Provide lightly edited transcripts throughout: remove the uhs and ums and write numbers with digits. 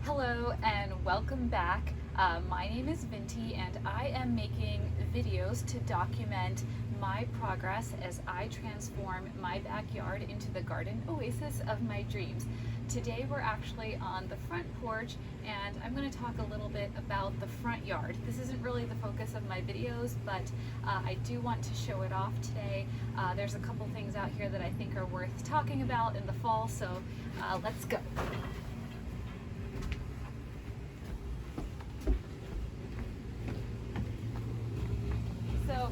Hello and welcome back. My name is Vinti and I am making videos to document my progress as I transform my backyard into the garden oasis of my dreams. Today we're actually on the front porch and I'm going to talk a little bit about the front yard. This isn't really the focus of my videos, but I do want to show it off today. There's a couple things out here that I think are worth talking about in the fall, so let's go. So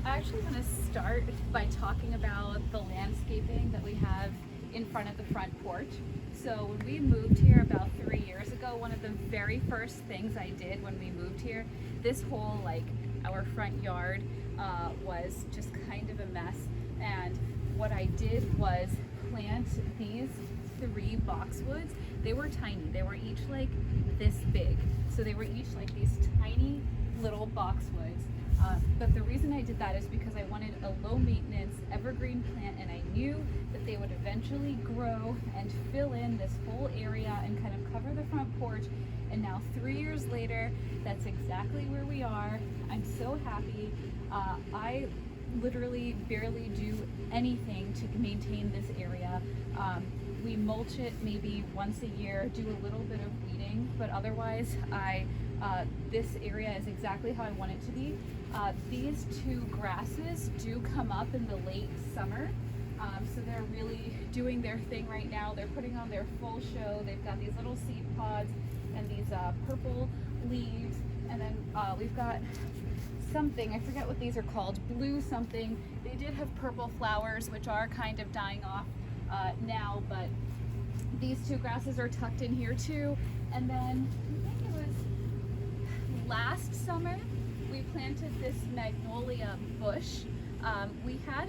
I actually want to start by talking about the landscaping that we have in front of the front porch. So when we moved here about 3 years ago, one of the very first things I did when we moved here, this whole our front yard was just kind of a mess. And what I did was plant these 3 boxwoods. They were tiny. They were each like this big. So they were each like these tiny little boxwoods. But the reason I did that is because I wanted a low maintenance evergreen plant, and I knew that they would eventually grow and fill in this whole area and kind of cover the front porch. And now 3 years later, that's exactly where we are. I'm so happy. I literally barely do anything to maintain this area. We mulch it maybe once a year, do a little bit of weeding, but otherwise this area is exactly how I want it to be. These 2 grasses do come up in the late summer, so they're really doing their thing right now. They're putting on their full show. They've got these little seed pods and these purple leaves, and then we've got something, I forget what these are called, blue something. They did have purple flowers, which are kind of dying off now, but these 2 grasses are tucked in here too. And then I think it was last summer we planted this magnolia bush. We had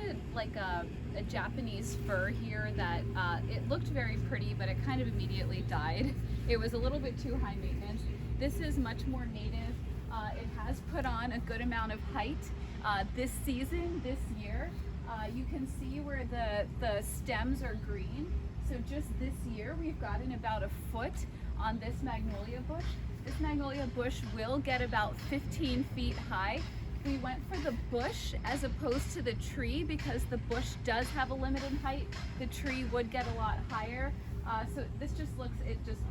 a Japanese fir here that it looked very pretty, but it kind of immediately died. It was a little bit too high maintenance. This is much more native. It has put on a good amount of height this season, this year. You can see where the stems are green. So just this year we've gotten about a foot on this magnolia bush. This magnolia bush will get about 15 feet high. We went for the bush as opposed to the tree because the bush does have a limited height. The tree would get a lot higher. So this just it just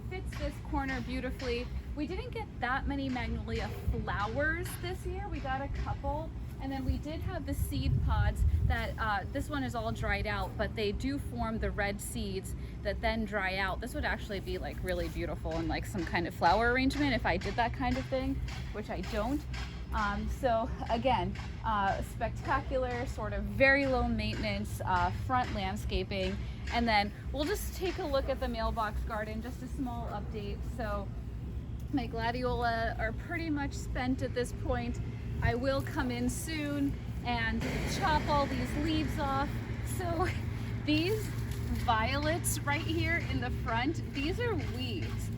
fits this corner beautifully. We didn't get that many magnolia flowers this year. We got a couple. And then we did have the seed pods that, this one is all dried out, but they do form the red seeds that then dry out. This would actually be like really beautiful and like some kind of flower arrangement if I did that kind of thing, which I don't. So again, spectacular, sort of very low maintenance front landscaping. And then we'll just take a look at the mailbox garden, just a small update. So my gladiola are pretty much spent at this point. I will come in soon and chop all these leaves off. So these violets right here in the front, these are weeds,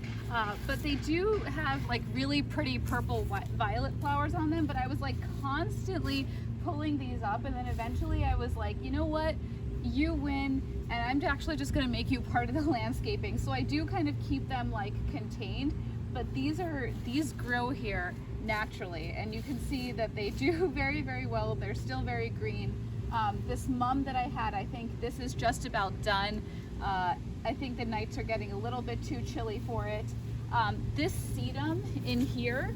but they do have like really pretty purple violet flowers on them. But I was like constantly pulling these up, and then eventually I was like, you know what, you win, and I'm actually just gonna make you part of the landscaping. So I do kind of keep them like contained, but these grow here naturally, and you can see that they do very, very well. They're still very green. This mum that I had, I think this is just about done. I think the nights are getting a little bit too chilly for it. This sedum in here,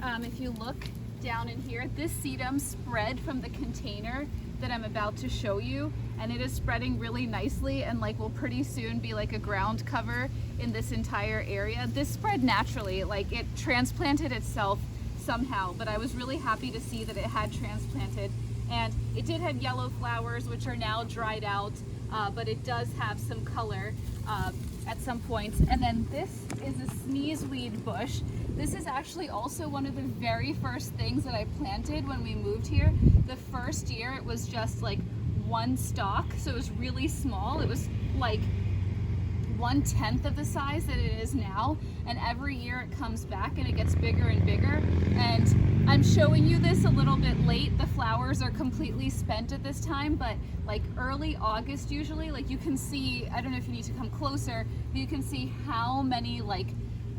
if you look down in here, this sedum spread from the container that I'm about to show you, and it is spreading really nicely and like will pretty soon be like a ground cover in this entire area. This spread naturally, like it transplanted itself somehow, but I was really happy to see that it had transplanted. And it did have yellow flowers, which are now dried out, but it does have some color at some points. And then this is a sneezeweed bush. This is actually also one of the very first things that I planted when we moved here. The first year it was just like 1 stalk, so it was really small. It was like 1/10 of the size that it is now, and every year it comes back and it gets bigger and bigger. And I'm showing you this a little bit late. The flowers are completely spent at this time, but like early August usually, like you can see, I don't know if you need to come closer, but you can see how many like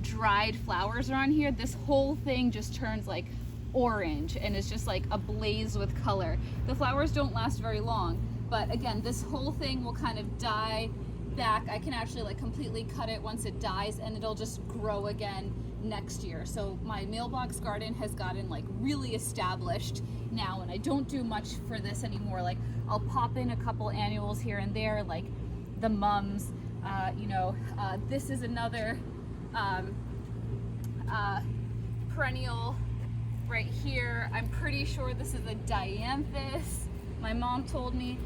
dried flowers are on here. This whole thing just turns like orange and it's just like ablaze with color. The flowers don't last very long, but again, this whole thing will kind of die back. I can actually like completely cut it once it dies, and it'll just grow again next year. So my mailbox garden has gotten like really established now, and I don't do much for this anymore. Like I'll pop in a couple annuals here and there, like the mums. This is another perennial right here. I'm pretty sure this is a dianthus. My mom told me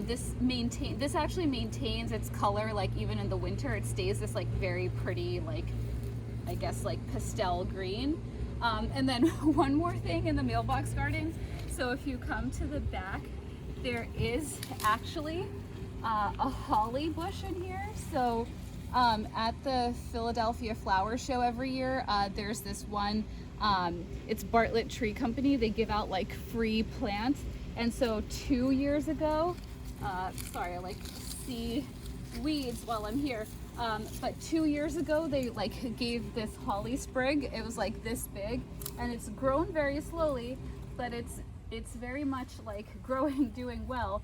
this actually maintains its color, like even in the winter it stays this like very pretty, like I guess like pastel green. And then one more thing in the mailbox garden. So if you come to the back, there is actually a holly bush in here. So at the Philadelphia Flower Show every year, there's this one, it's Bartlett Tree Company. They give out like free plants. And so 2 years ago, sorry, I like see weeds while I'm here. But 2 years ago, they like gave this holly sprig. It was like this big, and it's grown very slowly, but it's very much like growing, doing well.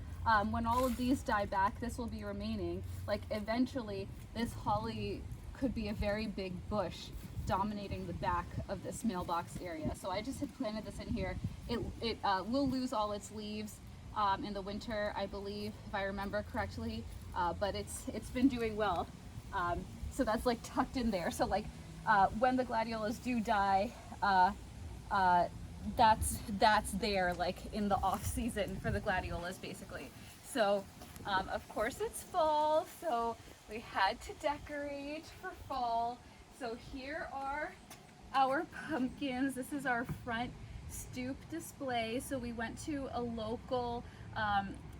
When all of these die back, this will be remaining. Like eventually, this holly could be a very big bush dominating the back of this mailbox area. So I just had planted this in here. It will lose all its leaves in the winter, I believe, if I remember correctly. But it's been doing well. So that's like tucked in there. So like when the gladiolas do die, that's there like in the off season for the gladiolas basically. So of course it's fall, so we had to decorate for fall. So here are our pumpkins. This is our front stoop display. So we went to a local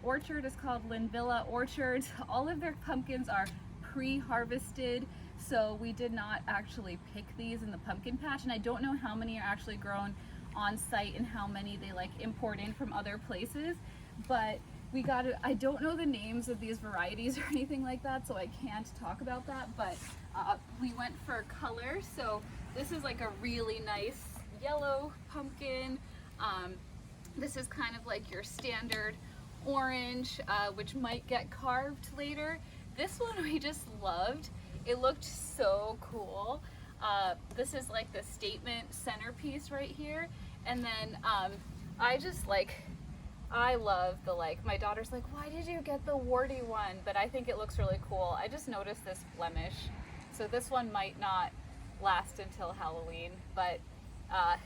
orchard. It's called Linvilla Orchard. All of their pumpkins are pre-harvested, so we did not actually pick these in the pumpkin patch, and I don't know how many are actually grown on site and how many they like import in from other places, but we got it. I don't know the names of these varieties or anything like that, so I can't talk about that, but we went for color. So this is like a really nice yellow pumpkin. This is kind of like your standard orange, which might get carved later. This one we just loved. It looked so cool. This is like the statement centerpiece right here. And then I love the my daughter's like, why did you get the warty one? But I think it looks really cool. I just noticed this blemish. So this one might not last until Halloween, but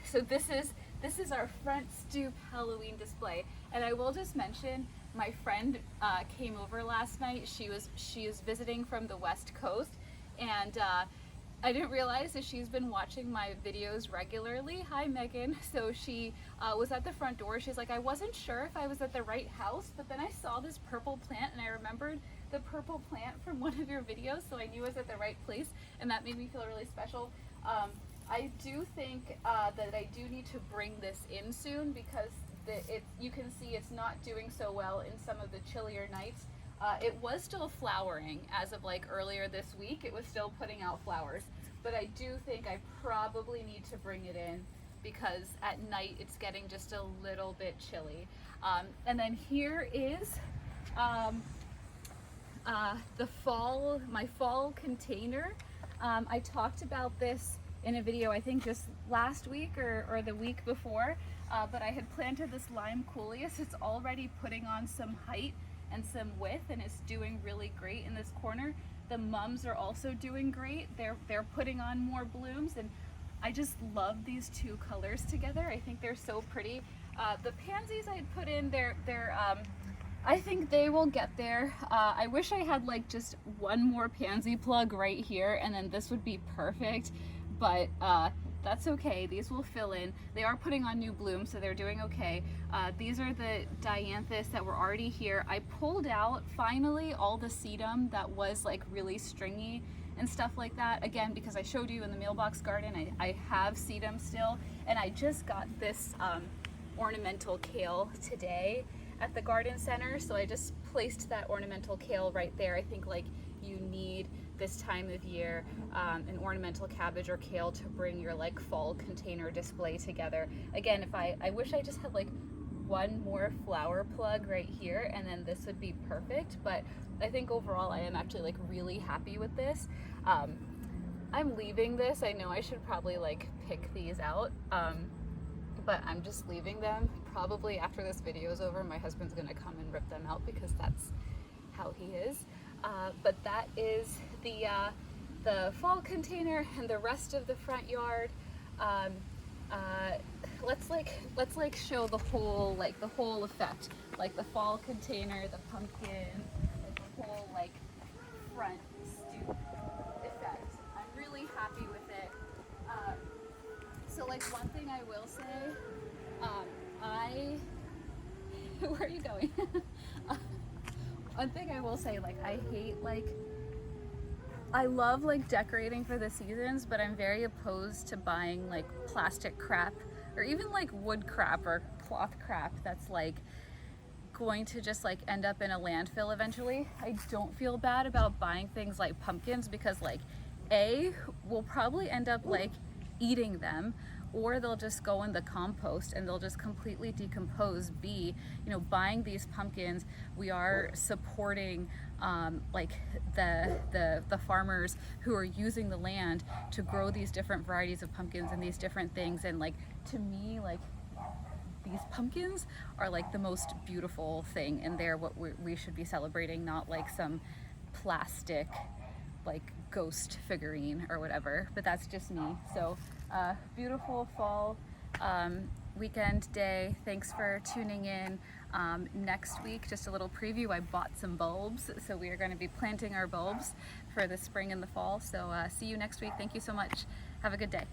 so this is our front stoop Halloween display. And I will just mention, my friend came over last night. She is visiting from the West Coast, and I didn't realize that she's been watching my videos regularly. Hi, Megan. So she was at the front door. She's like, I wasn't sure if I was at the right house, but then I saw this purple plant and I remembered the purple plant from one of your videos, so I knew I was at the right place, and that made me feel really special. I do think that I do need to bring this in soon, because you can see it's not doing so well in some of the chillier nights. It was still flowering as of like earlier this week. It was still putting out flowers, but I do think I probably need to bring it in, because at night it's getting just a little bit chilly. And then here is my fall container. I talked about this in a video, I think just last week or the week before, but I had planted this lime coleus. It's already putting on some height and some width, and it's doing really great in this corner. The mums are also doing great. They're putting on more blooms, and I just love these two colors together. I think they're so pretty. The pansies I had put in, I think they will get there. I wish I had like just one more pansy plug right here, and then this would be perfect. But that's okay. These will fill in. They are putting on new blooms, so they're doing okay. These are the dianthus that were already here. I pulled out finally all the sedum that was like really stringy and stuff like that. Again, because I showed you in the mailbox garden, I have sedum still, and I just got this ornamental kale today at the garden center, so I just placed that ornamental kale right there. I think like you need this time of year an ornamental cabbage or kale to bring your like fall container display together. Again, if I wish I just had like one more flower plug right here and then this would be perfect, but I think overall I am actually like really happy with this. I'm leaving this. I know I should probably like pick these out, but I'm just leaving them. Probably after this video is over, my husband's gonna come and rip them out because that's how he is. But that is the fall container and the rest of the front yard. Let's show the whole effect, like the fall container, the pumpkin, like the whole like front stoop effect. I'm really happy with it. So like one thing I will say, where are you going? One thing I will say, like I love like decorating for the seasons, but I'm very opposed to buying like plastic crap or even like wood crap or cloth crap that's like going to just like end up in a landfill eventually. I don't feel bad about buying things like pumpkins because like A, we'll probably end up like eating them, or they'll just go in the compost and they'll just completely decompose. B, you know, buying these pumpkins, we are supporting like the farmers who are using the land to grow these different varieties of pumpkins and these different things. And like, to me, like these pumpkins are like the most beautiful thing, and they're what we should be celebrating, not like some plastic like ghost figurine or whatever. But that's just me. So beautiful fall weekend day. Thanks for tuning in. Next week, just a little preview, I bought some bulbs, so we are going to be planting our bulbs for the spring and the fall. So see you next week. Thank you so much. Have a good day.